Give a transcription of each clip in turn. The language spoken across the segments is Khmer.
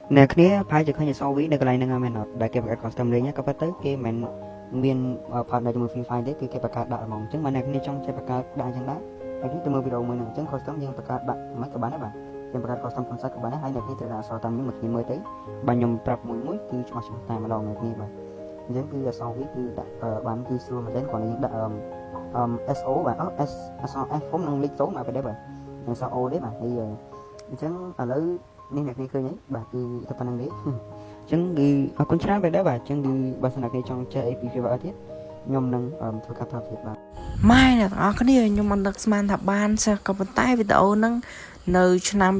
nè kia phải chỉ có sau ví đây cái này nè mình đại cái custom lên nhé các bạn tới cái mình miền part này cho mình file đấy cái bạc đại mỏng chứ mà nè kia trong cái bạc đại chẳng đó cái từ một video mình chẳng custom nhưng bạc đại mấy các bạn đấy bạn cái bạc custom con sai các bạn hay nè kia từ là sau tăng những một nghìn mới tới bạn nhầm tập mũi cứ cho chúng ta mà đầu này kia bạn giống như sau ví cứ bạn cứ xưa mà đến còn những đại SO bạn SO phóng năng lịch số mà phải đấy bạn sao O đấy bạn bây giờ chẳng là lấy nên là cái cơ nhé bà cứ tập năng đấy chẳng đi con trai về đó bà chẳng đi bà sẽ là cái trong chơi APP và thiết nhom năng thôi các thao thiệt bà ម៉ែអ្នកទាំងអស់គ្នាខ្ញុំមិនដឹកស្មានថាបានសោះក៏ប៉ុន្តែវីដេអូហ្នឹងនៅឆ្នាំ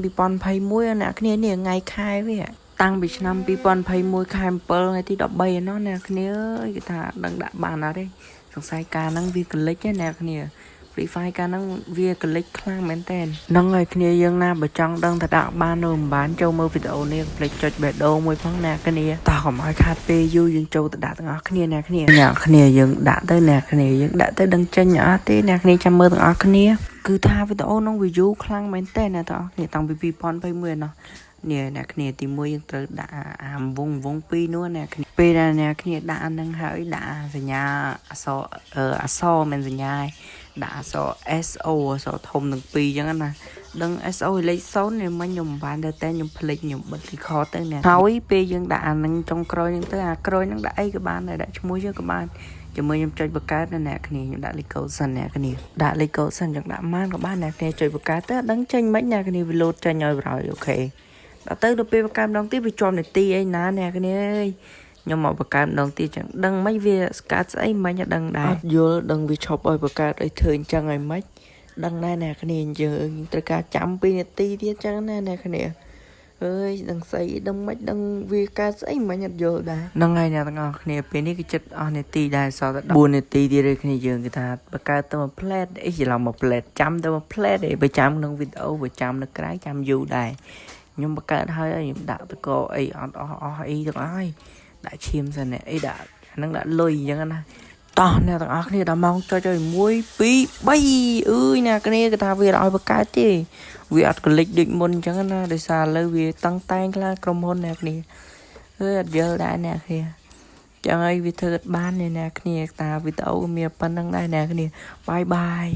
2021អ្នកគ្នានេះថ្ងៃខែវាតាំងពីឆ្នាំ2021ខែ7ថ្ងៃទី13ឯណោះអ្នកគ្នាអើយគេថាដឹងដាក់បានអត់ទេសង្ស័យការហ្នឹងវាកលិចទេអ្នកគ្នា Free Fire ការហ្នឹងវាកលិចខ្លាំងមែនតើហ្នឹងហើយគ្នាយើងណាបើចង់ដឹងថាដាក់បានឬមិនបានចូលមើលវីដេអូនេះផ្លេចចុចបេះដូងមួយផងអ្នកគ្នាតោះកុំឲ្យខាតពេលយូរយើងចូលទៅដាក់ទាំងអស់គ្នាអ្នកគ្នាអ្នកគ្នាយើងដាក់ទៅអ្នកគ្នាយើងដាក់ទៅដឹងចេញអត់ទេអ្នកគ្នាចាំមើលទាំងអស់គ្នាគឺថាវីដេអូហ្នឹងវាយូរខ្លាំងមែនតើអ្នកទាំងអស់គ្នាតាំងពី2021ណោះនេះអ្នកគ្នាទី1យើងត្រូវដាក់អាវង2នោះអ្នកគ្នាពេលដែលអ្នកគ្នាដាក់ហ្នឹងហើយដាក់សញ្ញាអក្សរមិនសញ្ញាដាក់អក្សរ SO អក្សរធំទាំងពីរអញ្ចឹងណាដឹង SO លេខ0នេះមិនខ្ញុំមិនបានតែខ្ញុំភ្លេចខ្ញុំបិទ record ទៅអ្នកហើយពេលយើងដាក់អាហ្នឹងចុងក្រោយហ្នឹងទៅអាក្រោយហ្នឹងដាក់អីក៏បានដែរដាក់ឈ្មោះយើងក៏បានជាមួយខ្ញុំចុចបង្កើតនៅអ្នកគ្នាខ្ញុំដាក់លេខកូដសិនអ្នកគ្នាដាក់លេខកូដសិនចឹងដាក់ម៉ានក៏បានអ្នកគ្នាចុចបង្កើតទៅដឹងចេញមិនអ្នកគ្នាវាលោតចេញឲ្យប្រយអូខេដល់ទៅដល់ពេលបង្កើតម្ដងទៀតវាជាប់នាទីអីណាអ្នកគ្នាអើយខ្ញុំមកបង្កើតម្ដងទៀតចឹងដឹងមិនវាស្កាត់ស្អីមិនដឹងដែរអត់យល់ដឹងវាឈប់ឲ្យបង្កើតអីធ្វើអញ្ចឹងឲ្យមិនដឹងដែរអ្នកគ្នាយើងត្រូវការចាំ2នាទីទៀតចឹងណាអ្នកគ្នាអើយដឹងស្អីដឹងមិនដឹងវាកើតស្អីមិនអត់យល់ដែរហ្នឹងហើយអ្នកទាំងអស់គ្នាពេលនេះគឺចិត្តអស់នាទីដែរសល់តែ14នាទីទៀតទេគ្នាយើងគេថាបង្កើតទៅមួយផ្លែតអីច្រឡំមួយផ្លែតចាំទៅមួយផ្លែតឯងបើចាំក្នុងវីដេអូបើចាំនៅក្រៅចាំយូរដែរខ្ញុំបង្កើតហើយខ្ញុំដាក់តកអីអត់អស់អីទាំងអស់ហើយដាក់ឈាមសិនអីដាក់អាហ្នឹងដាក់លុយអញ្ចឹងណាតោះអ្នកទាំងអស់គ្នាដល់ម៉ោងចុចឲ្យ1 2 3អើយអ្នកគ្នាគេថាវាឲ្យបង្កើតទេវាអត់កលិចដូចមុនអញ្ចឹងណាដោយសារលើវាតឹងតែងខ្លាំងក្រុមហ៊ុនអ្នកគ្នាអើយអត់យល់ដែរអ្នកគ្នាចឹងហើយវាធ្វើបានអ្នកគ្នាតាវីដេអូមានប៉ុណ្្នឹងដែរអ្នកគ្នាបាយបាយ